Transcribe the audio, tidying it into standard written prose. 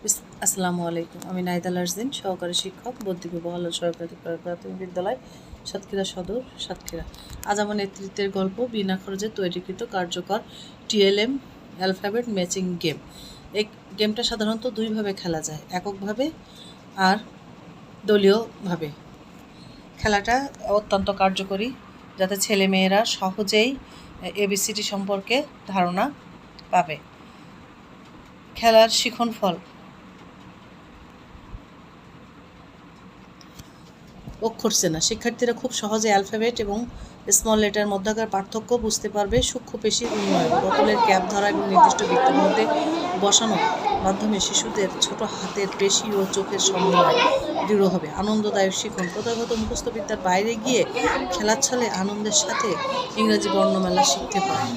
আসসালামু আলাইকুম। আমি নাইদা লারজিন, সহকারী শিক্ষক, বদ্বীপ বহাল সরকারি প্রাথমিক বিদ্যালয়, সাতক্ষীরা সদর, সাতক্ষীরা। আজ আমার নেতৃত্বের গল্প বিনা খরচে তৈরিকৃত কার্যকর টিএলএম অ্যালফাবেট ম্যাচিং গেম। এই গেমটা সাধারণত দুইভাবে খেলা যায়, এককভাবে আর দলীয়ভাবে। খেলাটা অত্যন্ত কার্যকরী, যাতে ছেলেমেয়েরা সহজেই এবিসিডি সম্পর্কে ধারণা পাবে। খেলার শিখন ফল: অক্ষর চেনা। শিক্ষার্থীরা খুব সহজে অ্যালফাবেট এবং স্মল লেটার মধ্যকার পার্থক্য বুঝতে পারবে। সূক্ষ্ম পেশির উন্নয়ন: বোতলের ক্যাপ ধরা এবং নির্দিষ্ট বৃত্তের মধ্যে বসানোর মাধ্যমে শিশুদের ছোট হাতের পেশি ও চোখের সমন্বয় দৃঢ় হবে। আনন্দদায়ক শিখন: প্রথাগত মুখস্থবিদ্যার বাইরে গিয়ে খেলার ছলে আনন্দের সাথে ইংরেজি বর্ণমালা শিখতে পারে।